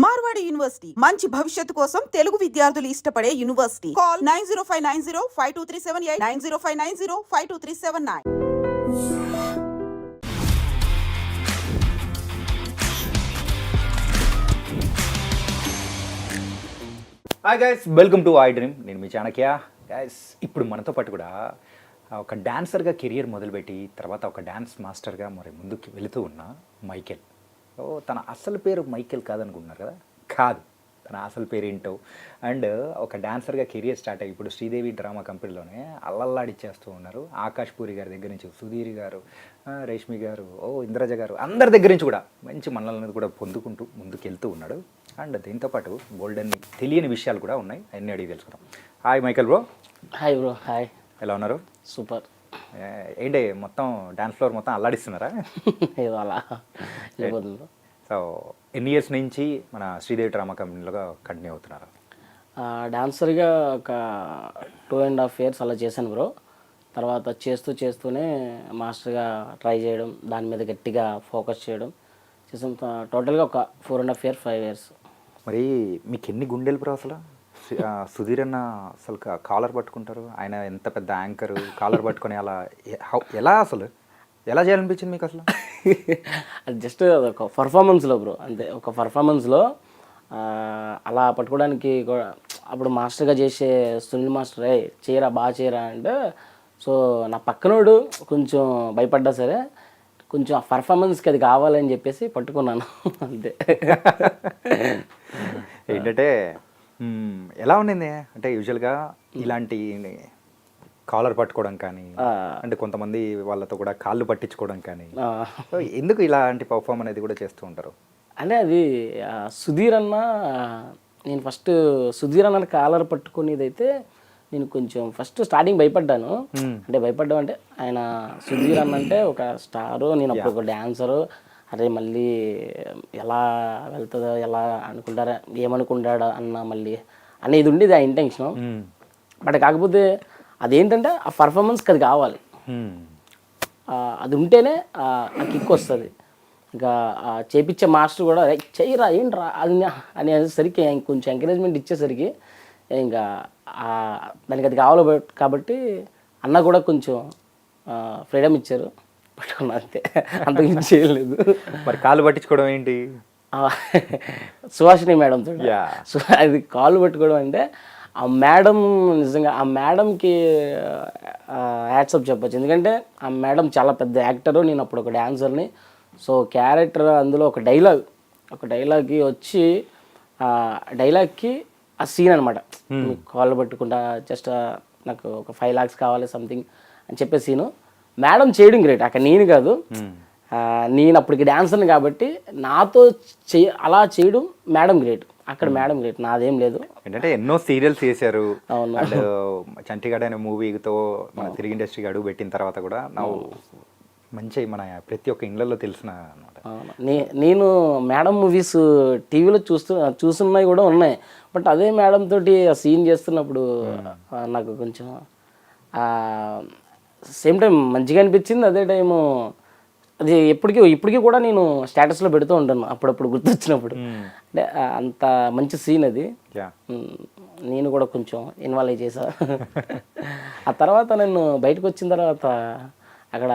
Marwadi university మంచి భవిష్యత్తు కోసం తెలుగు విద్యార్థులు ఇష్టపడే university. Call 9059052378 9059052379. Hi guys, welcome to I dream. నేను మీ చాణక్య. గైస్, ఇప్పుడు మనతో పాటు కూడా ఒక డాన్సర్గా కెరియర్ మొదలుపెట్టి తర్వాత ఒక డాన్స్ మాస్టర్గా మరి ముందుకు వెళుతూ ఉన్న మైకేల్. తన అసలు పేరు మైకేల్ కాదనుకుంటున్నారు కదా? కాదు, తన అసలు పేరు ఏంటో. అండ్ ఒక డాన్సర్గా కెరియర్ స్టార్ట్ అయ్యి ఇప్పుడు శ్రీదేవి డ్రామా కంపెనీలోనే అల్లల్లాడిచ్చేస్తూ ఉన్నారు. ఆకాష్ పూరి గారి దగ్గర నుంచి సుధీర్ గారు, రేష్మి గారు, ఇంద్రజ గారు, అందరి దగ్గర నుంచి కూడా మంచి మనల్ని కూడా పొందుకుంటూ ముందుకు వెళ్తూ ఉన్నాడు. అండ్ దీంతోపాటు గోల్డెన్ తెలియని విషయాలు కూడా ఉన్నాయి, అన్నీ అడిగి తెలుసుకుందాం. Hi Michael bro. Hi bro. Hi. ఎలా ఉన్నారు? సూపర్. ఏంటి మొత్తం డాన్స్ ఫ్లోర్ మొత్తం అల్లాడిస్తున్నారా? ఏదో అలా. సో ఎన్ని ఇయర్స్ నుంచి మన శ్రీదేవి డ్రామా కంపెనీలో కంటిన్యూ అవుతున్నారు? డాన్సర్గా ఒక 2.5 years అలా చేశాను బ్రో. తర్వాత చేస్తూనే మాస్టర్గా ట్రై చేయడం, దాని మీద గట్టిగా ఫోకస్ చేయడం చేసాం. టోటల్గా ఒక 4.5 years 5 years. మరి మీకు ఎన్ని గుండెలు బ్రో అసలు? సుధీర్ అన్న అసలు కాలర్ పట్టుకుంటారు, ఆయన ఎంత పెద్ద యాంకర్, కాలర్ పట్టుకొని అలా ఎలా అసలు ఎలా చేయాలనిపించింది మీకు అసలు? అది జస్ట్ ఒక పర్ఫార్మెన్స్లో బ్రో, అంతే. ఒక పర్ఫార్మెన్స్లో అలా పట్టుకోవడానికి అప్పుడు మాస్టర్గా చేసే సునీల్ మాస్టర్ చేయరా బాగా చేయరా అంటే, సో నా పక్కనోడు కొంచెం భయపడ్డా సరే కొంచెం ఆ పర్ఫార్మెన్స్కి అది కావాలని చెప్పేసి పట్టుకున్నాను, అంతే. ఏంటంటే ఎలా ఉండింది అంటే యూజువల్గా ఇలాంటి కాలర్ పట్టుకోవడం కానీ, అంటే కొంతమంది వాళ్ళతో కూడా కాళ్ళు పట్టించుకోవడం కానీ, ఎందుకు ఇలాంటి పర్ఫార్మ్ అనేది కూడా చేస్తూ ఉంటారు? అంటే అది సుధీర్ అన్న, నేను ఫస్ట్ సుధీర్ అన్న కాలర్ పట్టుకునేదైతే నేను కొంచెం ఫస్ట్ స్టార్టింగ్ భయపడ్డాను. అంటే భయపడ్డా అంటే ఆయన సుధీర్ అన్న అంటే ఒక స్టారు, నేను అప్పుడు ఒక డ్యాన్సరు. అరే మళ్ళీ ఎలా వెళ్తుందో, ఎలా అనుకుంటారా, ఏమనుకుంటాడా అన్న మళ్ళీ అనేది ఉండేది ఆ ఇంటెన్షన్. బట్ కాకపోతే అదేంటంటే ఆ పర్ఫార్మెన్స్కి అది కావాలి, అది ఉంటేనే ఆ కిక్ వస్తుంది. ఇంకా చేపించే మాస్టర్ కూడా చెయ్యరా ఏంట్రా అది అనేసరికి కొంచెం ఎంకరేజ్మెంట్ ఇచ్చేసరికి ఇంకా దానికి అది కావాలి కాబట్టి అన్న కూడా కొంచెం ఫ్రీడమ్ ఇచ్చారు, పట్టుకున్నా, అంతే. అంతకుమించి చేయలేదు. మరి కాళ్ళు పట్టించుకోవడం ఏంటి? సుహాసిని మేడంతో అది కాళ్ళు పట్టుకోవడం అంటే ఆ మేడం నిజంగా ఆ మేడంకి హ్యాట్సప్ చెప్పచ్చు. ఎందుకంటే ఆ మేడం చాలా పెద్ద యాక్టరు, నేను అప్పుడు ఒక డ్యాన్సర్ని. సో క్యారెక్టర్ అందులో ఒక డైలాగ్కి వచ్చి డైలాగ్కి ఆ సీన్ అనమాట, కాళ్ళు పట్టుకుంటా జస్ట్ నాకు ఒక 5 lakhs కావాలి సంథింగ్ అని చెప్పే సీను మేడం చేయడం గ్రేట్. అక్కడ నేను కాదు, నేను అప్పటికి డాన్సర్ని కాబట్టి నాతో అలా చేయడం మేడం గ్రేట్. అక్కడ మేడం గ్రేట్, నాదేం లేదు. ఏంటంటే ఎన్నో సీరియల్స్ చేశారు. అండ్ చంటిగాడ్ అనే మూవీతో మన తెలుగు ఇండస్ట్రీకి అడుగు పెట్టిన తర్వాత కూడా నాకు మంచి మన ప్రతి ఒక్క ఇళ్ళల్లో తెలిసిన అనమాట. నేను మేడం మూవీస్ టీవీలో చూస్తున్నవి కూడా ఉన్నాయి. బట్ అదే మేడం తోటి ఆ సీన్ చేస్తున్నప్పుడు నాకు కొంచెం సేమ్ టైం మంచిగా అనిపించింది. అదే టైము అది ఇప్పటికీ కూడా నేను స్టేటస్లో పెడుతూ ఉంటాను అప్పుడప్పుడు గుర్తొచ్చినప్పుడు. అంటే అంత మంచి సీన్ అది. నేను కూడా కొంచెం ఇన్వాల్వ్ చేసా. ఆ తర్వాత నేను బయటకు వచ్చిన తర్వాత అక్కడ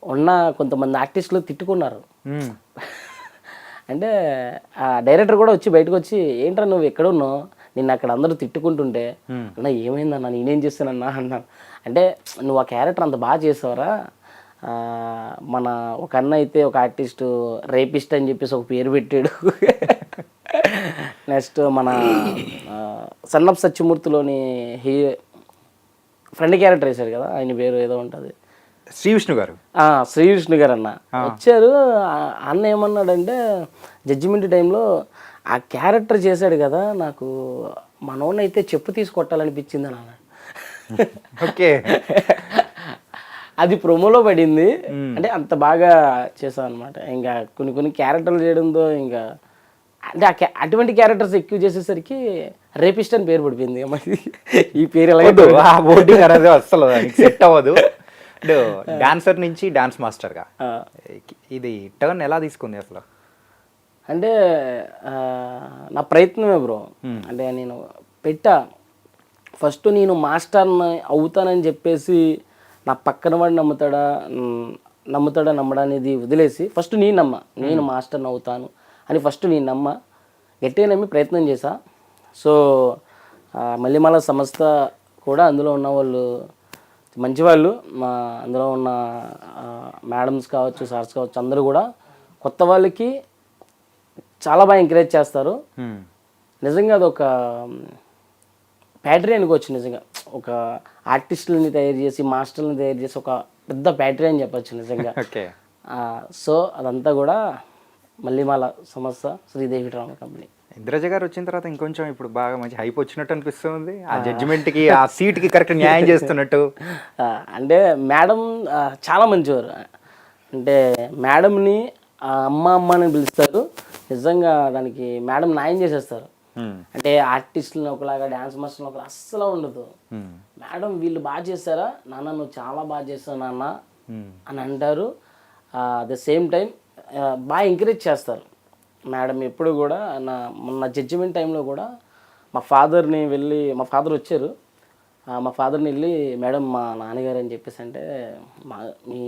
ఉన్న కొంతమంది ఆర్టిస్టులు తిట్టుకున్నారు. అంటే ఆ డైరెక్టర్ కూడా వచ్చి బయటకు వచ్చి, ఏంట్రా నువ్వు ఎక్కడున్నావు, నిన్ను అక్కడ అందరూ తిట్టుకుంటుంటే, అన్న ఏమైందన్నా, నేనేం చేస్తానన్నా అన్నాను. అంటే నువ్వు ఆ క్యారెక్టర్ అంత బాగా చేసావరా, మన ఒక అన్న అయితే ఒక ఆర్టిస్టు రేపిస్ట్ అని చెప్పేసి ఒక పేరు పెట్టాడు. నెక్స్ట్ మన సన్నప్ సత్యమూర్తిలోని ఫ్రెండ్ క్యారెక్టర్ వేశాడు కదా, ఆయన పేరు ఏదో ఉంటుంది, శ్రీ విష్ణు గారు అన్న వచ్చారు. అన్న ఏమన్నాడంటే జడ్జిమెంట్ టైంలో ఆ క్యారెక్టర్ చేశాడు కదా, నాకు మనోడిని అయితే చెప్పు తీసుకొట్టాలనిపించింది అని అన్నాడు. ఓకే, అది ప్రోమోలో పడింది. అంటే అంత బాగా చేసాం అనమాట. ఇంకా కొన్ని క్యారెక్టర్లు చేయడంతో ఇంకా అంటే అటువంటి క్యారెక్టర్స్ ఎక్కువ చేసేసరికి రేపిస్ట్ అని పేరు పడిపోయింది. ఈ పేరు ఎలా అసలు సెట్ అవ్వదు. డాన్సర్ నుంచి డాన్స్ మాస్టర్గా ఇది టర్న్ ఎలా తీసుకుంది అసలు? అంటే నా ప్రయత్నమే బ్రో. అంటే నేను పెట్టా ఫస్ట్ నేను మాస్టర్ని అవుతానని చెప్పేసి నా పక్కన వాడు నమ్మడనేది వదిలేసి ఫస్ట్ నేను మాస్టర్ని అవుతాను అని ఫస్ట్ నేను గట్టిగా నమ్మి ప్రయత్నం చేశా. సో మళ్ళీమల సంస్థ కూడా అందులో ఉన్న వాళ్ళు మంచివాళ్ళు, అందులో ఉన్న మేడమ్స్ కావచ్చు, సార్స్ కావచ్చు, అందరూ కూడా కొత్త వాళ్ళకి చాలా బాగా ఎంకరేజ్ చేస్తారు. నిజంగా అదొక ప్యాటరీ అనుకోవచ్చు. నిజంగా ఒక ఆర్టిస్టులని తయారు చేసి మాస్టర్ని తయారు చేసి ఒక పెద్ద ప్యాటరీ అని చెప్పచ్చు నిజంగా. సో అదంతా కూడా మళ్ళీమల సంస్థ శ్రీదేవి డ్రామా కంపెనీ. ఇంద్రజ గారు వచ్చిన తర్వాత ఇంకొంచెం ఇప్పుడు బాగా మంచి హైప్ వచ్చినట్టు అనిపిస్తుంది. ఆ జడ్జిమెంట్కి ఆ సీట్కి కరెక్ట్ న్యాయం చేస్తున్నట్టు. అంటే మేడం చాలా మంచివారు. అంటే మేడంని అమ్మ అని పిలుస్తారు. నిజంగా దానికి మేడం న్యాయం చేసేస్తారు. అంటే ఆర్టిస్టులను ఒకలాగా, డ్యాన్స్ మాస్టర్లు ఒకలా అస్సలు ఉండదు. మేడం వీళ్ళు బాగా చేస్తారా నాన్న, నువ్వు చాలా బాగా చేస్తావు నాన్న అని అంటారు. అట్ ద సేమ్ టైం బాగా ఎంకరేజ్ చేస్తారు మేడం. ఎప్పుడు కూడా నా జడ్జిమెంట్ టైంలో కూడా మా ఫాదర్ వచ్చారు. మా ఫాదర్ని వెళ్ళి మేడం మా నాన్నగారు అని చెప్పేసి అంటే మీ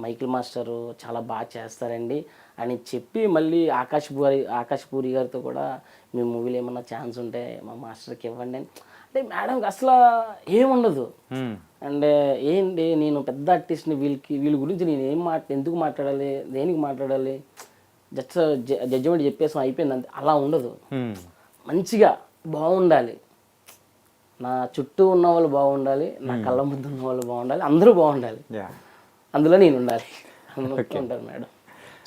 మైకిల్ మాస్టరు చాలా బాగా చేస్తారండి అని చెప్పి మళ్ళీ ఆకాష్ పూరి గారితో కూడా మీ మూవీలో ఏమన్నా ఛాన్స్ ఉంటే మా మాస్టర్కి ఇవ్వండి అని. అంటే మేడంకి అసలు ఏముండదు. అంటే ఏంటి నేను పెద్ద ఆర్టిస్ట్ని, వీళ్ళ గురించి నేను ఎందుకు మాట్లాడాలి, దేనికి మాట్లాడాలి, జస్ట్ జడ్జిమెంట్ చెప్పేసాం అయిపోయింది అంతే. అలా ఉండదు. మంచిగా బాగుండాలి, నా చుట్టూ ఉన్న వాళ్ళు బాగుండాలి, నా కళ్ళ ముందు ఉన్న వాళ్ళు బాగుండాలి, అందరూ బాగుండాలి, అందులో నేను ఉండాలి ఉంటారు మేడం.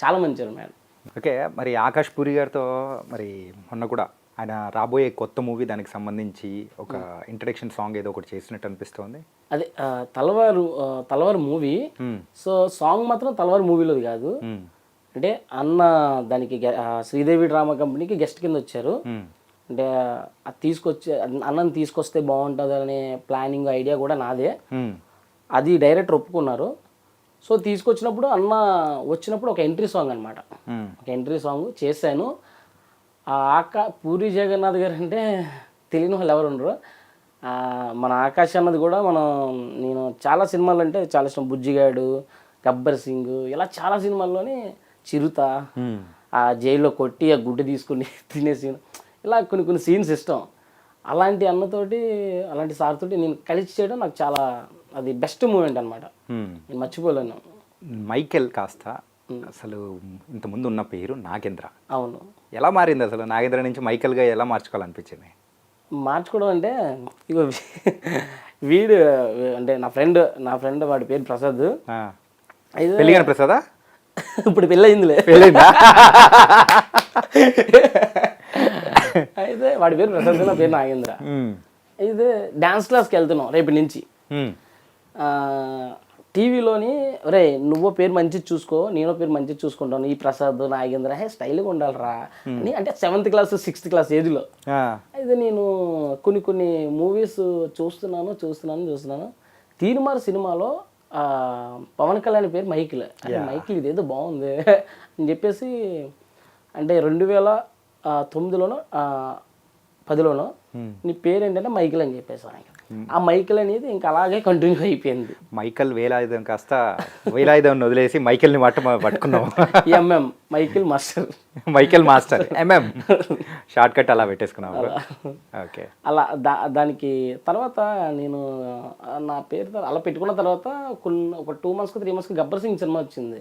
చాలా మంచివారు మేడం. ఓకే, మరి ఆకాష్ పూరి గారితో మరి మొన్న కూడా ఆయన రాబోయే కొత్త మూవీ దానికి సంబంధించి ఒక ఇంట్రడక్షన్ సాంగ్ ఏదో ఒకటి చేసినట్టు అనిపిస్తుంది. అదే తలవారు మూవీ. సో సాంగ్ మాత్రం తలవారు మూవీలోది కాదు. అంటే అన్న దానికి శ్రీదేవి డ్రామా కంపెనీకి గెస్ట్ కింద వచ్చారు. అంటే అది అన్నని తీసుకొస్తే బాగుంటుంది అనే ప్లానింగ్ ఐడియా కూడా నాదే. అది డైరెక్టర్ ఒప్పుకున్నారు. సో తీసుకొచ్చినప్పుడు అన్న వచ్చినప్పుడు ఒక ఎంట్రీ సాంగ్ అనమాట, ఒక ఎంట్రీ సాంగ్ చేశాను. పూరి జగన్నాథ్ గారు అంటే తెలియని వాళ్ళు ఎవరు ఉండరు. మన ఆకాష్ అన్నది కూడా నేను చాలా సినిమాలు అంటే చాలా ఇష్టం. బుజ్జిగాడు, గబ్బర్ సింగ్, ఇలా చాలా సినిమాల్లోని చిరుత, ఆ జైల్లో కొట్టి ఆ గుడ్డ తీసుకుని తినే సీన్, ఇలా కొన్ని సీన్స్ ఇష్టం. అలాంటి అన్నతోటి, అలాంటి సార్ తోటి నేను కలిసి చేయడం నాకు చాలా అది బెస్ట్ మూమెంట్ అనమాట. నేను మర్చిపోలేను. మైకెల్ కాస్త అసలు ఇంతకుముందు ఉన్న పేరు నాగేంద్ర. అవును. ఎలా మారింది అసలు? నాగేంద్ర నుంచి మైకెల్గా ఎలా మార్చుకోవాలనిపించింది? మార్చుకోవడం అంటే ఇగో వీడు అంటే నా ఫ్రెండ్ వాడి పేరు ప్రసాద్. పెళ్ళిగాని ప్రసాదా? ఇప్పుడు పెళ్ళయిందిలే. పెళ్ళైందా? అయితే వాడి పేరు ప్రసాద్, నా పేరు నాగేంద్ర. అయితే డ్యాన్స్ క్లాస్కి వెళ్తున్నాం రేపటి నుంచి. టీవీలోని రే నువ్వో పేరు మంచిది చూసుకో, నేనో పేరు మంచిది చూసుకుంటాను, ఈ ప్రసాద్ నాగేంద్ర స్టైల్గా ఉండాలిరా అని. అంటే 7th క్లాస్ 6th క్లాస్ ఏజ్లో. అయితే నేను కొన్ని మూవీస్ చూస్తున్నాను. తీర్మార్ సినిమాలో పవన్ కళ్యాణ్ పేరు మైకిల్. మైకిల్ ఇదేదో బాగుంది అని చెప్పేసి, అంటే 2009లోనో 10లోనో నీ పేరు ఏంటంటే మైకిల్ అని చెప్పేసి ఆయన. ఆ మైకిల్ అనేది ఇంకా అలాగే కంటిన్యూ అయిపోయింది. మైకిల్ వేలాయుధం కాస్త వేలాయుధం వదిలేసి మైకిల్ని పట్టుకున్నాం. MM Michael master MM short cut అలా పెట్టేసుకున్నాం. ఓకే, అలా దానికి తర్వాత నేను నా పేరు అలా పెట్టుకున్న తర్వాత ఒక 2 months 3 months Gabbar Singh cinema వచ్చింది.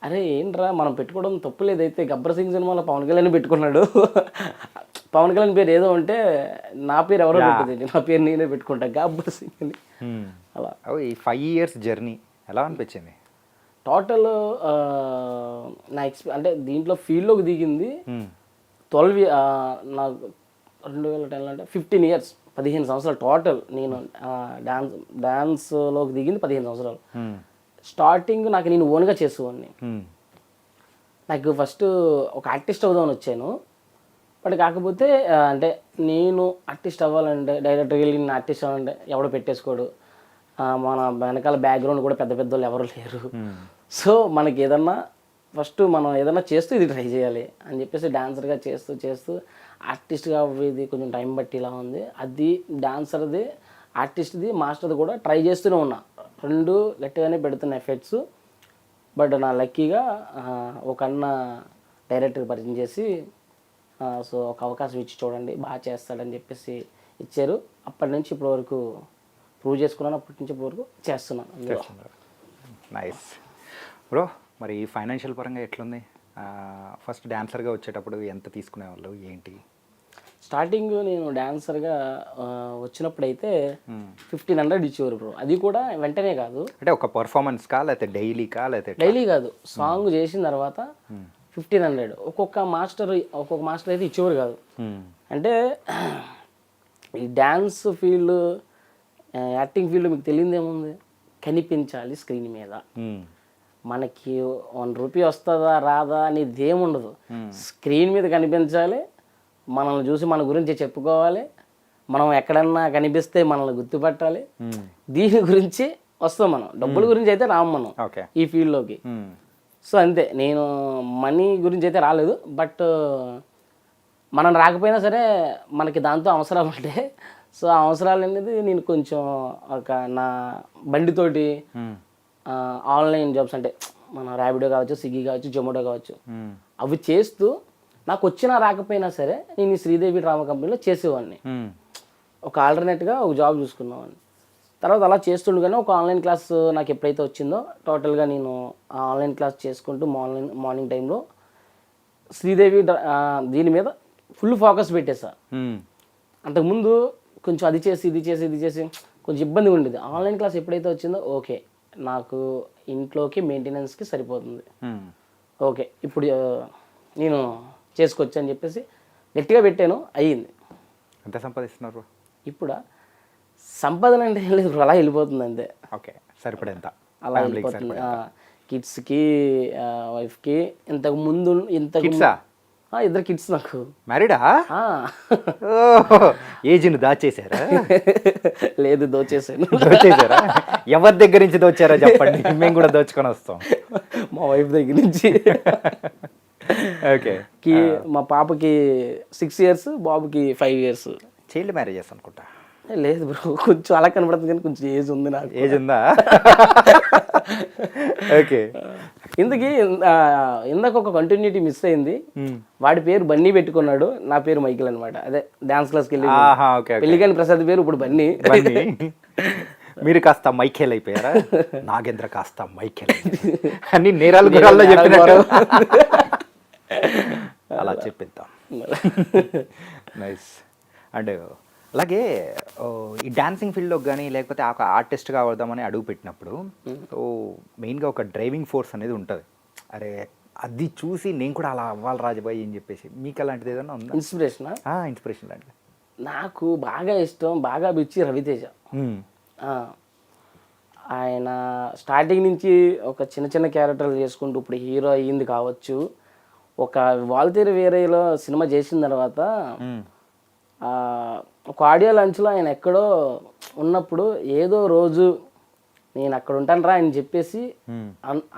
అరే ఏంట్రా మనం పెట్టుకోవడం తప్పు లేదైతే, గబ్బర్ సింగ్ సినిమాలో పవన్ కళ్యాణ్ పెట్టుకున్నాడు, పవన్ కళ్యాణ్ పేరు ఏదో ఉంటే నా పేరు ఎవరో పెట్టింది, నా పేరు నేనే పెట్టుకుంటా గబ్బర్ సింగ్ అని. అలా ఈ 5 years జర్నీ ఎలా అనిపించింది? టోటల్ నా అంటే దీంట్లో ఫీల్డ్లోకి దిగింది 12 నాకు 2010 అంటే 15 years 15 సంవత్సరాలు టోటల్. నేను డాన్స్లోకి దిగింది 15 సంవత్సరాలు. స్టార్టింగ్ నాకు నేను ఓన్గా చేసేవాడిని. నాకు ఫస్ట్ ఒక ఆర్టిస్ట్ అవుదామని వచ్చాను. బట్ కాకపోతే అంటే నేను ఆర్టిస్ట్ అవ్వాలంటే డైరెక్ట్గా వెళ్ళి నేను ఆర్టిస్ట్ అవ్వాలంటే ఎవడో పెట్టేసుకోడు, మన వెనకాల బ్యాక్గ్రౌండ్ కూడా పెద్ద వాళ్ళు ఎవరు లేరు. సో మనకి ఏదన్నా ఫస్ట్ మనం ఏదైనా చేస్తూ ఇది ట్రై చేయాలి అని చెప్పేసి డాన్సర్గా చేస్తూ చేస్తూ ఆర్టిస్ట్గా ఇది కొంచెం టైం బట్టి ఇలా ఉంది. అది డాన్సర్ది, ఆర్టిస్ట్ది, మాస్టర్ది కూడా ట్రై చేస్తూనే ఉన్నా. రెండు గట్టిగానే పెడుతున్న ఎఫెక్ట్స్. బట్ నా లక్కీగా ఒక అన్న డైరెక్టర్ పరిచయం చేసి సో ఒక అవకాశం ఇచ్చి చూడండి బాగా చేస్తాడని చెప్పేసి ఇచ్చారు. అప్పటి నుంచి ఇప్పటి వరకు ప్రూవ్ చేసుకున్నాను. అప్పటి నుంచి ఇప్పటి వరకు చేస్తున్నాను. Nice bro. మరి ఫైనాన్షియల్ పరంగా ఎట్లుంది? ఫస్ట్ డాన్సర్గా వచ్చేటప్పుడు ఎంత తీసుకునేవాళ్ళు ఏంటి? స్టార్టింగ్ నేను డాన్సర్గా వచ్చినప్పుడు అయితే 1500 ఇచ్చేవారు బ్రో. అది కూడా వెంటనే కాదు, అంటే ఒక పర్ఫార్మెన్స్కా లేకపోతే డైలీకా లేకపోతే డైలీ కాదు, సాంగ్ చేసిన తర్వాత 1500. ఒక్కొక్క మాస్టర్ అయితే ఇచ్చేవారు కాదు. అంటే ఈ డ్యాన్స్ ఫీల్డ్, యాక్టింగ్ ఫీల్డ్ మీకు తెలియదు ఏముంది, కనిపించాలి స్క్రీన్ మీద. మనకి 1 రూపీ వస్తుందా రాదా అనేది ఏముండదు. స్క్రీన్ మీద కనిపించాలి, మనల్ని చూసి మన గురించి చెప్పుకోవాలి, మనం ఎక్కడన్నా కనిపిస్తే మనల్ని గుర్తుపట్టాలి. దీని గురించి వస్తాం మనం. డబ్బుల గురించి అయితే రాము మనం ఈ ఫీల్డ్లోకి. సో అంతే, నేను మనీ గురించి అయితే రాలేదు. బట్ మనం రాకపోయినా సరే మనకి దాంతో అవసరాలు ఉంటాయి. సో ఆ అవసరాలు అనేది నేను కొంచెం ఒక నా బండితోటి ఆన్లైన్ జాబ్స్, అంటే మన ర్యాపిడో కావచ్చు, స్విగ్గీ కావచ్చు, జొమాటో కావచ్చు, అవి చేస్తూ నాకు వచ్చినా రాకపోయినా సరే నేను ఈ శ్రీదేవి డ్రామా కంపెనీలో చేసేవాడిని. ఒక ఆల్టర్నేట్గా ఒక జాబ్ చూసుకున్నావాడిని. తర్వాత అలా చేస్తుండగానే ఒక ఆన్లైన్ క్లాస్ నాకు ఎప్పుడైతే వచ్చిందో టోటల్గా నేను ఆ ఆన్లైన్ క్లాస్ చేసుకుంటూ మార్నింగ్ టైంలో శ్రీదేవి దీని మీద ఫుల్ ఫోకస్ పెట్టేసా. అంతకుముందు కొంచెం అది చేసి ఇది చేసి కొంచెం ఇబ్బందిగా ఉండేది. ఆన్లైన్ క్లాస్ ఎప్పుడైతే వచ్చిందో ఓకే, నాకు ఇంట్లోకి మెయింటెనెన్స్కి సరిపోతుంది, ఓకే ఇప్పుడు నేను చేసుకోవచ్చు అని చెప్పేసి గట్టిగా పెట్టాను. అయ్యింది. ఎంత సంపాదిస్తున్నారు ఇప్పుడు? సంపాదన అంటే ఏం లేదు, అలా వెళ్ళిపోతుంది అంతే. ఓకే, సరిపడేంత అలా వెళ్ళిపోతుంది. కిడ్స్కి, వైఫ్కి. ఇంతకు ఇద్దరు కిడ్స్ నాకు. మ్యారీడా? ఏజ్ని దాచేసారా? లేదు, దోచేసాను. దోచేసారా? ఎవరి దగ్గర నుంచి దోచారా చెప్పండి, మేము కూడా దోచుకొని వస్తాం. మా వైఫ్ దగ్గర నుంచి. ఓకే. మా పాపకి 6 years, బాబుకి 5 years. చైల్డ్ మ్యారేజెస్ అనుకుంటా. లేదు బ్రో, కొంచెం అలా కనపడుతుంది కానీ కొంచెం ఏజ్ ఉంది నాకు. ఏజ్ ఉందా? ఓకే. ఇందాక ఒక కంటిన్యూటీ మిస్ అయింది. వాడి పేరు బన్నీ పెట్టుకున్నాడు, నా పేరు మైకిల్ అనమాట. అదే డాన్స్ క్లాస్కి వెళ్ళి పెళ్లికాని ప్రసాద్ పేరు ఇప్పుడు బన్నీ. మీరు కాస్త మైఖేల్ అయిపోయారా? నాగేంద్ర కాస్త మైఖేల్ అన్ని నేరాలు గురాల్లో చెప్పినట్టు అలా చెప్పిద్దాం. నైస్. అండ్ అలాగే ఈ డాన్సింగ్ ఫీల్డ్లో కానీ లేకపోతే ఒక ఆర్టిస్ట్గా అవుదామని అడుగు పెట్టినప్పుడు మెయిన్గా ఒక డ్రైవింగ్ ఫోర్స్ అనేది ఉంటుంది. అరే అది చూసి నేను కూడా అలా అవ్వాలి రాజబాయి అని చెప్పేసి మీకు అలాంటిది ఏదైనా ఉందా? ఇన్స్పిరేషన్ లాంటిది నాకు బాగా ఇష్టం, బాగా పిచ్చి రవితేజ. ఆయన స్టార్టింగ్ నుంచి ఒక చిన్న క్యారెక్టర్లు చేసుకుంటూ ఇప్పుడు హీరో అయ్యింది కావచ్చు. ఒక వాల్తేరు వేరేలో సినిమా చేసిన తర్వాత ఒక ఆడియో లంచ్లో ఆయన ఎక్కడో ఉన్నప్పుడు ఏదో రోజు నేను అక్కడ ఉంటాను రా అని చెప్పేసి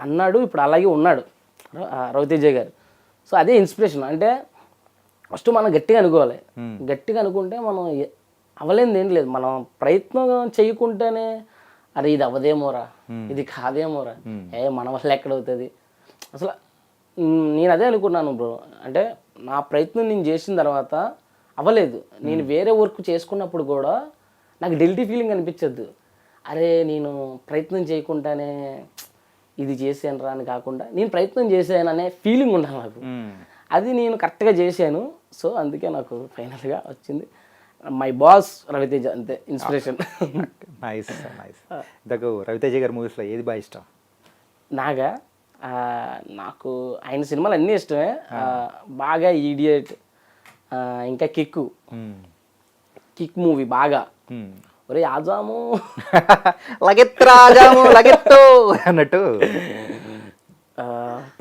అన్నాడు. ఇప్పుడు అలాగే ఉన్నాడు రవితేజ గారు. సో అదే ఇన్స్పిరేషన్. అంటే ఫస్ట్ మనం గట్టిగా అనుకోవాలి. గట్టిగా అనుకుంటే మనం అవ్వలేనిది ఏం లేదు. మనం ప్రయత్నం చేయకుంటేనే అరే ఇది అవ్వదేమోరా, ఇది కాదేమోరా, మన వల్ల ఎక్కడవుతుంది అసలు. నేను అదే అనుకున్నాను బ్రో. అంటే నా ప్రయత్నం నేను చేసిన తర్వాత అవ్వలేదు. నేను వేరే వర్క్ చేసుకున్నప్పుడు కూడా నాకు గిల్టీ ఫీలింగ్ అనిపించద్దు. అరే నేను ప్రయత్నం చేయకుండానే ఇది చేశాను రా అని కాకుండా నేను ప్రయత్నం చేశాను అనే ఫీలింగ్ ఉండాలి నాకు. అది నేను కరెక్ట్గా చేశాను. సో అందుకే నాకు ఫైనల్గా వచ్చింది మై బాస్ రవితేజ, అంతే ఇన్స్పిరేషన్. Nice nice. ఇంతకు రవితేజ గారి మూవీస్లో ఏది బాగా ఇష్టం? నాకు ఆయన సినిమాలు అన్నీ ఇష్టమే. బాగా ఈడియట్, ఇంకా కిక్ మూవీ బాగా. ఒరే ఆజాము లగెత్రాజాము లగెత్తు అన్నట్టు.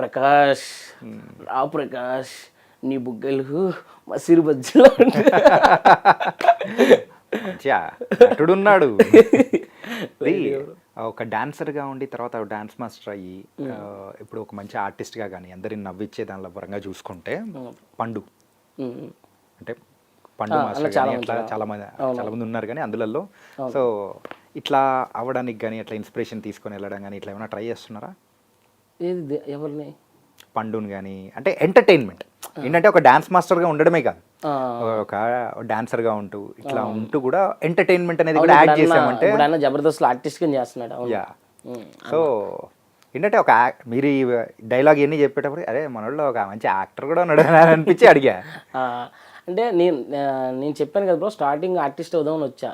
ప్రకాష్, రా ప్రకాష్ నీ బుగ్గలు మసిరు బజ్జలో మంచిగా నటుడున్నాడు. ఇది ఒక డాన్సర్గా ఉండి తర్వాత డాన్స్ మాస్టర్ అయ్యి ఇప్పుడు ఒక మంచి ఆర్టిస్ట్గా కానీ అందరిని నవ్విచ్చే దానిలో పరంగా చూసుకుంటే పండు అంటే పండు మాస్టర్ కానీ అట్లా చాలా మంది ఉన్నారు కానీ అందులలో సో ఇట్లా అవ్వడానికి కానీ అట్లా ఇన్స్పిరేషన్ తీసుకొని వెళ్ళడం కానీ ఇట్లా ఏమైనా ట్రై చేస్తున్నారా? ఏది ఎవరిని? పండుని కానీ అంటే ఎంటర్టైన్మెంట్ ఏంటంటే ఒక డాన్స్ మాస్టర్గా ఉండడమే కాదు, ఒక డాన్సర్గా ఉంటూ ఇట్లా ఉంటూ కూడా ఎంటర్టైన్మెంట్ అనేది కూడా యాడ్ చేసామంటే జబర్దస్త్ ఆర్టిస్ట్ గా చేస్తున్నాడు. యా సో ఏంటంటే ఒక మీరు ఈ డైలాగ్ ఎన్ని చెప్పేటప్పుడు అరే మనోళ్ళు ఒక మంచి యాక్టర్ కూడా ఉన్నాడు అని అనిపించి అడిగా. అంటే నేను చెప్పాను కదా బ్రో, స్టార్టింగ్ ఆర్టిస్ట్ అవుదామని వచ్చా.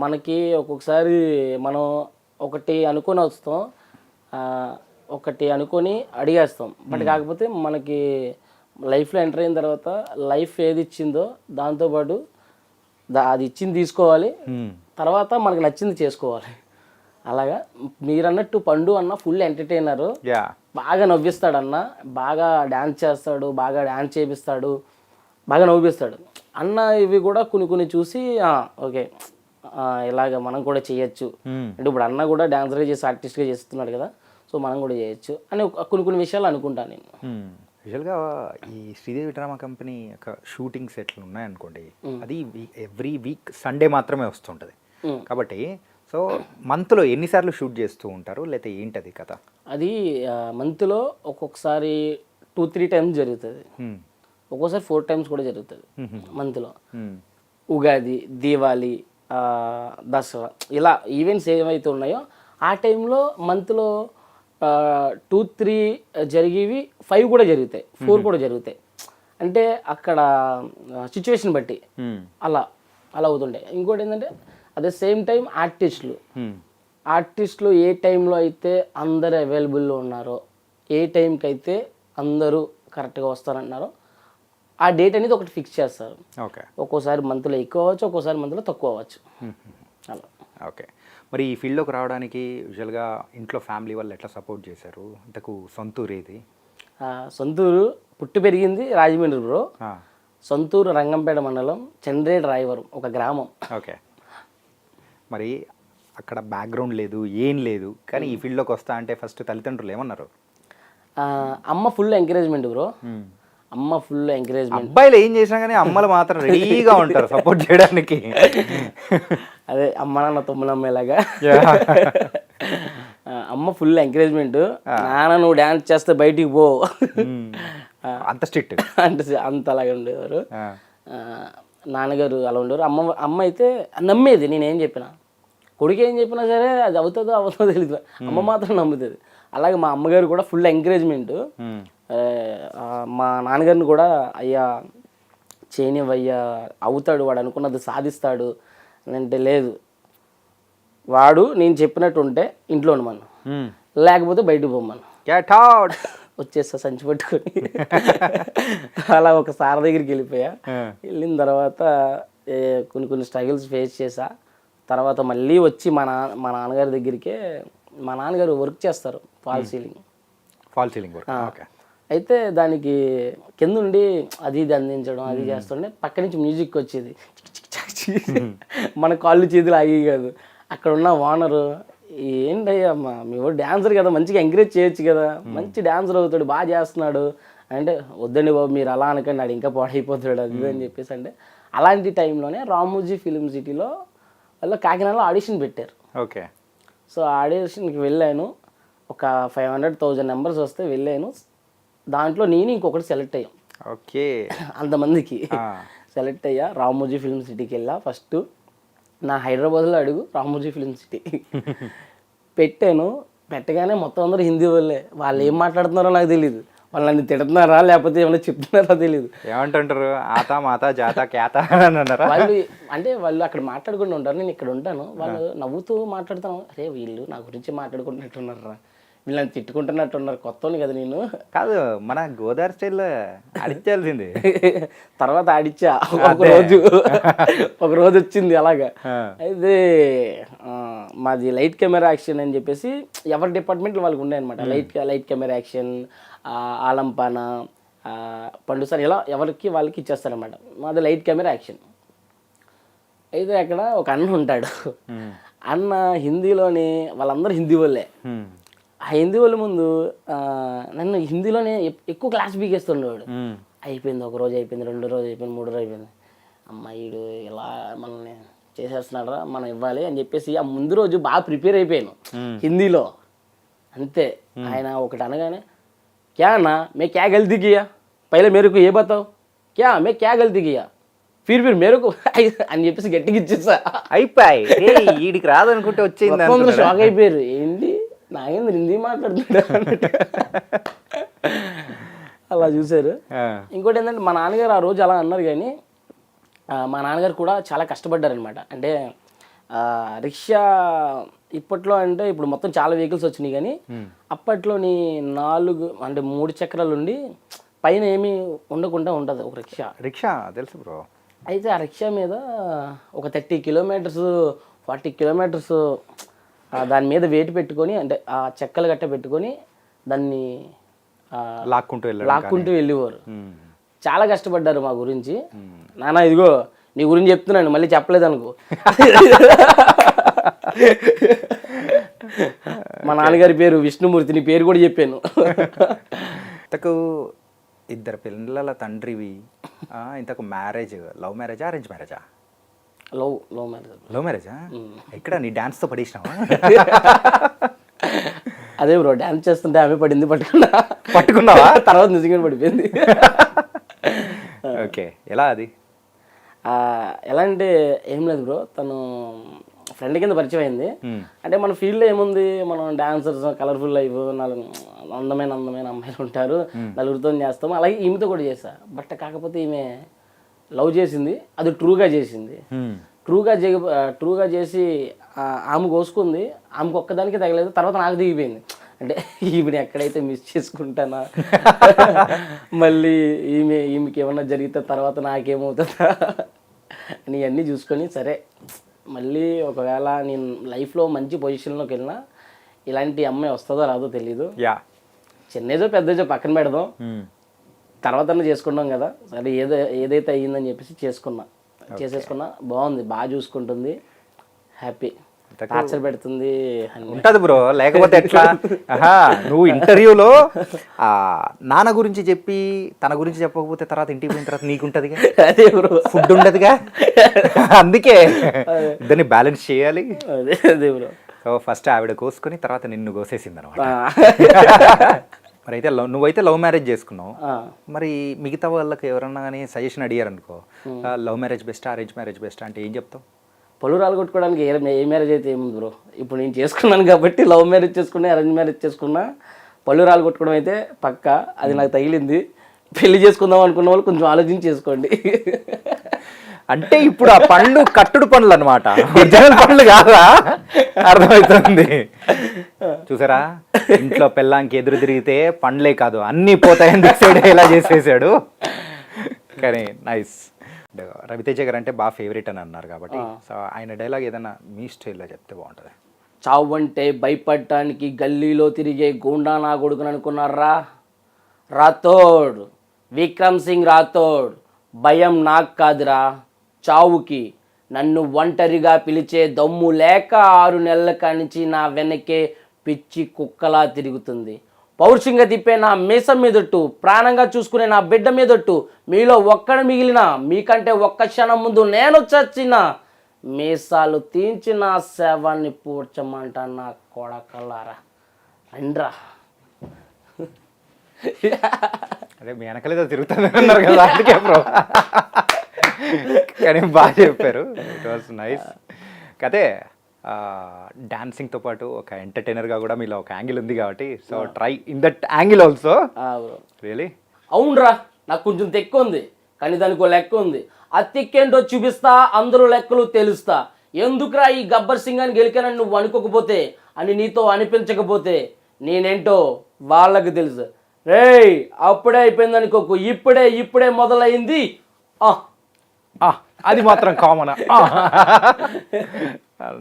మనకి ఒక్కొక్కసారి మనం ఒకటి అనుకొని వస్తాం, ఒకటి అనుకొని అడిగేస్తాం. బట్ కాకపోతే మనకి లైఫ్లో ఎంటర్ అయిన తర్వాత లైఫ్ ఏది ఇచ్చిందో దాంతోపాటు అది ఇచ్చింది తీసుకోవాలి, తర్వాత మనకు నచ్చింది చేసుకోవాలి. అలాగా మీరు అన్నట్టు పండు అన్న ఫుల్ ఎంటర్టైనరు, బాగా నవ్విస్తాడు అన్న, బాగా డ్యాన్స్ చేస్తాడు, బాగా డ్యాన్స్ చేపిస్తాడు, బాగా నవ్విస్తాడు అన్న. ఇవి కూడా కొన్ని చూసి ఓకే ఇలాగ మనం కూడా చేయొచ్చు అంటే ఇప్పుడు అన్న కూడా డాన్సర్గా చేసి ఆర్టిస్ట్గా చేస్తున్నాడు కదా, సో మనం కూడా చేయొచ్చు అని కొన్ని విషయాలు అనుకుంటాను నేను. యూజువల్గా ఈ శ్రీదేవి డ్రామా కంపెనీ యొక్క షూటింగ్స్ ఎట్లా ఉన్నాయనుకోండి, అది ఎవ్రీ వీక్ సండే మాత్రమే వస్తుంటుంది కాబట్టి సో మంత్లో ఎన్నిసార్లు షూట్ చేస్తూ ఉంటారు లేకపోతే ఏంటది కథ? అది మంత్లో ఒక్కొక్కసారి 2-3 టైమ్స్ జరుగుతుంది, ఒక్కోసారి 4 టైమ్స్ కూడా జరుగుతుంది మంత్లో. ఉగాది, దీవాలి, దసరా ఇలా ఈవెంట్స్ ఏవైతే ఉన్నాయో ఆ టైంలో మంత్లో 2-3 జరిగేవి 5 కూడా జరుగుతాయి, 4 కూడా జరుగుతాయి. అంటే అక్కడ సిచ్యువేషన్ బట్టి అలా అవుతుండే. ఇంకోటి ఏంటంటే అట్ ద సేమ్ టైం ఆర్టిస్టులు ఏ టైంలో అయితే అందరు అవైలబుల్లో ఉన్నారో, ఏ టైంకి అయితే అందరూ కరెక్ట్గా వస్తారంటున్నారో ఆ డేట్ అనేది ఒకటి ఫిక్స్ చేస్తారు. ఒక్కోసారి మంత్లో ఎక్కువ అవ్వచ్చు, ఒక్కోసారి మంత్లో తక్కువ అవ్వచ్చు అలా. ఓకే, మరి ఈ ఫీల్డ్లోకి రావడానికి యూజువల్గా ఇంట్లో ఫ్యామిలీ వాళ్ళు ఎట్లా సపోర్ట్ చేశారు? ఇంతకు సొంతూరు ఏది? సొంతూరు పుట్టి పెరిగింది రాజమండ్రి బ్రో. సొంతూరు రంగంపేట మండలం, చంద్రేడ్ రాయవరం ఒక గ్రామం. ఓకే, మరి అక్కడ బ్యాక్గ్రౌండ్ లేదు ఏం లేదు కానీ ఈ ఫీల్డ్లోకి వస్తా అంటే ఫస్ట్ తల్లిదండ్రులు ఏమన్నారు? అమ్మ ఫుల్ ఎంకరేజ్మెంట్ బ్రో, అమ్మ ఫుల్ ఎంకరేజ్మెంట్. అబ్బాయిలు ఏం చేసినా కానీ అమ్మలు మాత్రం రెడీగా ఉంటారు సపోర్ట్ చేయడానికి. అదే అమ్మ నాన్న తమ్ముళ్ళమ్మలాగా అమ్మ ఫుల్ ఎంకరేజ్మెంట్. నాన్న నువ్వు డ్యాన్స్ చేస్తే బయటికి పో అంత స్ట్రిక్ట్ అంటే అంత అలాగే ఉండేవారు. నాన్నగారు అలా ఉండేవారు. అమ్మ అయితే నమ్మేది నేనేం చెప్పినా, కొడుకు ఏం చెప్పినా సరే అది అవుతుందో తెలియదు, అమ్మ మాత్రం నమ్ముతుంది. అలాగే మా అమ్మగారు కూడా ఫుల్ ఎంకరేజ్మెంట్. మా నాన్నగారిని కూడా అయ్యా చేయనివయ్యా, అవుతాడు వాడు అనుకున్నది సాధిస్తాడు అంటే, లేదు వాడు నేను చెప్పినట్టు ఉంటే ఇంట్లో ఉండమను, లేకపోతే బయటకు పోమ్మను, వచ్చేస్తా సంచి పట్టుకొని. అలా ఒక సార్ దగ్గరికి వెళ్ళిపోయా. వెళ్ళిన తర్వాత కొన్ని స్ట్రగుల్స్ ఫేస్ చేసా. తర్వాత మళ్ళీ వచ్చి మా నాన్నగారి దగ్గరికే, మా నాన్నగారు వర్క్ చేస్తారు ఫాల్ సీలింగ్ వర్క్. అయితే దానికి కింద ఉండి అది ఇది అందించడం అది చేస్తుండే, పక్క నుంచి మ్యూజిక్ వచ్చేది, మన కాళ్ళు చేతులు ఆగి కాదు. అక్కడ ఉన్న ఓనరు, ఏంటయ్యా అమ్మా మీ వాడు డాన్సర్ కదా, మంచిగా ఎంకరేజ్ చేయొచ్చు కదా, మంచి డాన్సర్ అవుతాడు, బాగా చేస్తున్నాడు అంటే, వద్దండి బాబు మీరు అలా అనకండి ఆడు ఇంకా పాడైపోతాడు అది అని చెప్పేసి. అంటే అలాంటి టైంలోనే రామోజీ ఫిలిం సిటీలో వాళ్ళు కాకినాడలో ఆడిషన్ పెట్టారు. ఓకే, సో ఆడిషన్కి వెళ్ళాను. ఒక 500,000 నెంబర్స్ వస్తే వెళ్ళాను. దాంట్లో నేను ఇంకొకటి సెలెక్ట్ అయ్యాం. ఓకే, అంతమందికి సెలెక్ట్ అయ్యా. రామోజీ ఫిలిం సిటీకి వెళ్ళా. ఫస్ట్ నా హైదరాబాద్లో అడుగు రామోజీ ఫిలిం సిటీ పెట్టాను. పెట్టగానే మొత్తం అందరూ హిందీ వాళ్ళే. వాళ్ళు ఏం మాట్లాడుతున్నారో నాకు తెలియదు, వాళ్ళు నన్ను తిడుతున్నారా లేకపోతే ఏమైనా చెప్తున్నారా తెలియదు. ఏమంటుంటారు ఆతా మాతా జాతా క్యాతా అన్నారా వాళ్ళు? అంటే వాళ్ళు అక్కడ మాట్లాడుకుంటూ ఉంటారు, నేను ఇక్కడ ఉంటాను. వాళ్ళు నవ్వుతూ మాట్లాడుతాను, అరే వీళ్ళు నా గురించి మాట్లాడుకుంటున్నట్టున్నారా, వీళ్ళు నన్ను తిట్టుకుంటున్నట్టున్నారు, కొత్తని కదా నేను. కాదు మన గోదావరి స్టైల్లో ఆడిచ్చాల్సింది. తర్వాత ఆడిచ్చా ఒక రోజు వచ్చింది అలాగా. అయితే మాది లైట్ కెమెరా యాక్షన్ అని చెప్పేసి ఎవరి డిపార్ట్మెంట్లో వాళ్ళకి ఉన్నాయన్నమాట. లైట్ కెమెరా యాక్షన్, ఆలంపాన, పండు సార్ ఇలా ఎవరికి వాళ్ళకి ఇచ్చేస్తారనమాట. మాది లైట్ కెమెరా యాక్షన్. అయితే అక్కడ ఒక అన్న ఉంటాడు. అన్న హిందీలోని వాళ్ళందరూ హిందీ వాళ్ళే. ఆ హిందీ వాళ్ళ ముందు నన్ను హిందీలోనే ఎక్కువ క్లాస్ పీకేస్తుండేవాడు. అయిపోయింది, ఒక రోజు అయిపోయింది, 2 రోజు అయిపోయింది, 3 రోజు అయిపోయింది. అమ్మాయిడు ఇలా మనల్ని చేసేస్తున్నాడు, మనం ఇవ్వాలి అని చెప్పేసి ఆ ముందు రోజు బాగా ప్రిపేర్ అయిపోయాను హిందీలో. అంతే, ఆయన ఒకటి అనగానే క్యా అన్నా మే క్యా గల్తీ కియా, పైలే మేరకు ఏ బతావు, క్యా మే క్యా గల్తీ కియా, ఫిర్ మేరకు అని చెప్పేసి గట్టిగా ఇచ్చేసా. అయిపోయి వీడికి రాదనుకుంటే వచ్చేయింది. షాక్ అయిపోయారు, ఏంటి నాగేంద్ర హిందీ మాట్లాడుతున్నాడు అన్నట్టు అలా చూశారు. ఇంకోటి ఏంటంటే మా నాన్నగారు ఆ రోజు అలా అన్నారు, కానీ మా నాన్నగారు కూడా చాలా కష్టపడ్డారనమాట. అంటే రిక్షా ఇప్పట్లో అంటే ఇప్పుడు మొత్తం చాలా వెహికల్స్ వచ్చినాయి, కానీ అప్పట్లోని 3 చక్రాలు ఉండి పైన ఏమీ ఉండకుండా ఉంటుంది ఒక రిక్షా. తెలుసు బ్రో. అయితే ఆ రిక్షా మీద ఒక 30 కిలోమీటర్స్ 40 కిలోమీటర్స్ దాని మీద వెయిట్ పెట్టుకొని, అంటే ఆ చెక్కలు గట్ట పెట్టుకొని దాన్ని లాక్కుంటూ వెళ్ళేవారు. చాలా కష్టపడ్డారు మా గురించి. నాన్న ఇదిగో నీ గురించి చెప్తున్నాను, మళ్ళీ చెప్పలేదు అనుకో. మా నాన్నగారి పేరు విష్ణుమూర్తి, నీ పేరు కూడా చెప్పాను. ఇంతకు 2 పిల్లల తండ్రివి, ఇంతకు మ్యారేజ్ లవ్ మ్యారేజా అరేంజ్ మ్యారేజా? లవ్ మ్యారేజా? ఎక్కడ నీ డాన్స్తో పడేసినావా? అదే బ్రో, డాన్స్ చేస్తుంటే ఆమె పడింది, పట్టుకున్నావా? తర్వాత నిజంగా పడిపోయింది. ఓకే, ఎలా అది? ఎలా అంటే ఏం లేదు బ్రో, తను ఫ్రెండ్ కింద పరిచయం అయింది. అంటే మన ఫీల్డ్లో ఏముంది, మనం డాన్సర్స్, కలర్ఫుల్ లైఫ్, అందమైన అమ్మాయిలు ఉంటారు, నలుగురితో చేస్తాము. అలాగే ఈమెతో కూడా చేసా. బట్ కాకపోతే ఈమె లవ్ చేసింది, అది ట్రూగా చేసింది. ట్రూగా చేసి ఆమె కోసుకుంది, ఆమెకు ఒక్కదానికి తగలేదు. తర్వాత నాకు దిగిపోయింది. అంటే ఈమెను ఎక్కడైతే మిస్ చేసుకుంటానా, మళ్ళీ ఈమెకి ఏమన్నా జరిగితే తర్వాత నాకేమవుతుందా అని అన్నీ చూసుకొని, సరే మళ్ళీ ఒకవేళ నేను లైఫ్లో మంచి పొజిషన్లోకి వెళ్ళినా ఇలాంటి అమ్మాయి వస్తుందో రాదో తెలీదు. చిన్నదో పెద్దదో పక్కన పెడదాం, తర్వాత చేసుకుంటాం కదా. సరే ఏదైతే అయ్యిందని చెప్పేసి చేసేసుకున్నా. బాగుంది, బాగా చూసుకుంటుంది, హ్యాపీ. టార్చర్ పెడుతుంది ఉంటుంది బ్రో, లేకపోతే ఎట్లా? నువ్వు ఇంటర్వ్యూలో నాన్న గురించి చెప్పి తన గురించి చెప్పకపోతే తర్వాత ఇంటికి పోయిన తర్వాత నీకుంటదిగా, అదే బ్రో, ఫుడ్ ఉండదుగా. అందుకే దాన్ని బ్యాలెన్స్ చేయాలి. అదే బ్రో. సో ఫస్ట్ ఆవిడ కోసుకొని తర్వాత నిన్ను కోసేసింది అనమాట. మరి అయితే నువ్వైతే లవ్ మ్యారేజ్ చేసుకున్నావు, మరి మిగతా వాళ్ళకి ఎవరన్నా కానీ సజెషన్ అడిగారు అనుకో, లవ్ మ్యారేజ్ బెస్టా అరేంజ్ మ్యారేజ్ బెస్టా అంటే ఏం చెప్తావు? పళ్ళు రాలగొట్టుకోవడానికి ఏ మ్యారేజ్ అయితే ఏముంది బ్రో. ఇప్పుడు నేను చేసుకున్నాను కాబట్టి లవ్ మ్యారేజ్ చేసుకున్నా, అరేంజ్ మ్యారేజ్ చేసుకున్నా, పళ్ళు రాలగొట్టుకోవడం అయితే పక్కా. అది నాకు తగిలింది. పెళ్లి చేసుకుందాం అనుకున్న వాళ్ళు కొంచెం ఆలోచించి చేసుకోండి. అంటే ఇప్పుడు ఆ పండ్లు కట్టుడు పండ్లు అనమాట, ఒరిజినల్ పండ్లు కాదా? అర్థమవుతుంది. చూసారా, ఇంట్లో పెళ్ళాంకి ఎదురు తిరిగితే పండ్లే కాదు అన్నీ పోతాయని డిసైడ్ ఎలా చేసేసాడు. కానీ నైస్. రవితేజ గారు అంటే బాగా ఫేవరెట్ అని అన్నారు కాబట్టి, సో ఆయన డైలాగ్ ఏదైనా మీ స్టైల్లో చెప్తే బాగుంటుంది. చావు అంటే భయపడటానికి గల్లీలో తిరిగే గూండా నా కొడుకుని అనుకున్నారా? రాథోడ్, విక్రమ్ సింగ్ రాథోడ్. భయం నాకు కాదురా, చావుకి. నన్ను ఒంటరిగా పిలిచే దమ్ము లేక 6 నెలల కానించి నా వెనకే పిచ్చి కుక్కలా తిరుగుతుంది. పౌరుషంగా తిప్పే నా మీసం మీదొట్టు, ప్రాణంగా చూసుకునే నా బిడ్డ మీదొట్టు. మీలో ఒక్కడ మిగిలిన, మీకంటే ఒక్క క్షణం ముందు నేను చచ్చిన, మీసాలు తీంచి నా శవాన్ని పూడ్చమంట నా కొడకల్లారా. రండ్రా. అదే మీ వెనకలేదో తిరుగుతుంది అన్నారు కదా, అందుకే బ్రో. కానీ బాగా చెప్పారు, ఇట్ వాస్ నైస్. అదే డాన్సింగ్తో పాటు ఒక ఎంటర్టైనర్గా కూడా మీలో ఒక యాంగిల్ ఉంది కాబట్టి, so try in that angle also. Really? అవునరా, నాకు కొంచెం తెక్కు ఉంది, కానీ దానికి లెక్క ఉంది. ఆ తెక్కేంటో చూపిస్తా, అందరూ లెక్కలు తెలుస్తా. ఎందుకురా ఈ గబ్బర్ సింగ్ అని గెలికానని నువ్వు అనుకోకపోతే, అని నీతో అనిపించకపోతే నేనేంటో వాళ్ళకి తెలుసు. రేయ్, అప్పుడే అయిపోయింది అనుకోకు, ఇప్పుడే మొదలైంది. అది మాత్రం కామన్.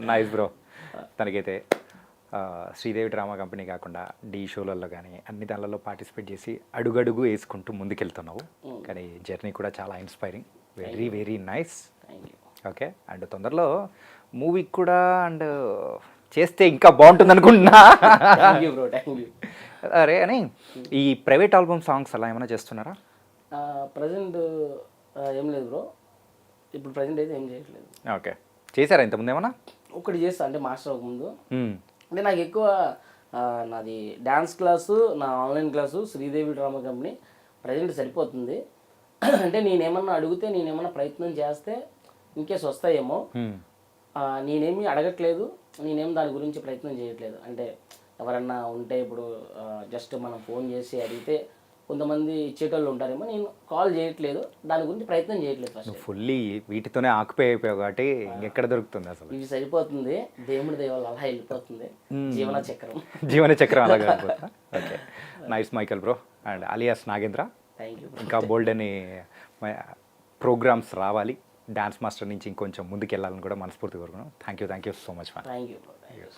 Nice bro. తనకైతే శ్రీదేవి డ్రామా కంపెనీ కాకుండా ఢీ షోలలో కానీ అన్ని దానిలలో పార్టిసిపేట్ చేసి అడుగడుగు వేసుకుంటూ ముందుకెళ్తున్నావు. కానీ జర్నీ కూడా చాలా inspiring. Very very nice. Okay, and తొందరలో మూవీకి కూడా అండ్ చేస్తే ఇంకా బాగుంటుంది అనుకుంటున్నా. Thank you bro, thank you. అరే అని ఈ ప్రైవేట్ ఆల్బమ్ సాంగ్స్ అలా ఏమైనా చేస్తున్నారా? ప్రజెంట్ ఏం లేదు బ్రో, ఇప్పుడు ప్రజెంట్ అయితే ఏం చేయట్లేదు. ఓకే, చేశారా ఇంతకుముందు ఏమన్నా? ఒకటి చేస్తా, అంటే మాస్టర్ అవ్వకముందు. మ్మ్. అంటే నాకు ఎక్కువ నాది డ్యాన్స్ క్లాసు, నా online class Sridevi drama company present సరిపోతుంది. అంటే నేనేమన్నా అడిగితే, నేనేమన్నా ప్రయత్నం చేస్తే ఇన్కేస్ వస్తాయేమో. మ్మ్. నేనేమి అడగట్లేదు, నేనేం దాని గురించి ప్రయత్నం చేయట్లేదు. అంటే ఎవరన్నా ఉంటే ఇప్పుడు జస్ట్ మనం ఫోన్ చేసి అడిగితే కొంతమంది ఇచ్చేటోళ్ళు ఉంటారేమో, నేను కాల్ చేయట్లేదు, దాని గురించి ప్రయత్నం చేయట్లేదు. ఫస్ట్ ఫుల్లీ వీటితోనే ఆక్యుపై అయిపోయావు కాబట్టి ఇంకెక్కడ దొరుకుతుంది అసలు? ఇవి సరిపోతుంది, దేవుడి దయవల్ల అలా వెళ్ళిపోతుంది జీవన చక్రం. జీవన చక్రం అలాగే అయిపోతా. Okay, nice Michael bro and alias Nagendra. Thank you. ఇంకా బోల్డ్ అని ప్రోగ్రామ్స్ రావాలి, డాన్స్ మాస్టర్ నుంచి ఇంకొంచెం ముందుకు వెళ్ళాలని కూడా మనస్ఫూర్తిగా కోరుకున్నాను. Thank you so much. Thank you bro, thank you.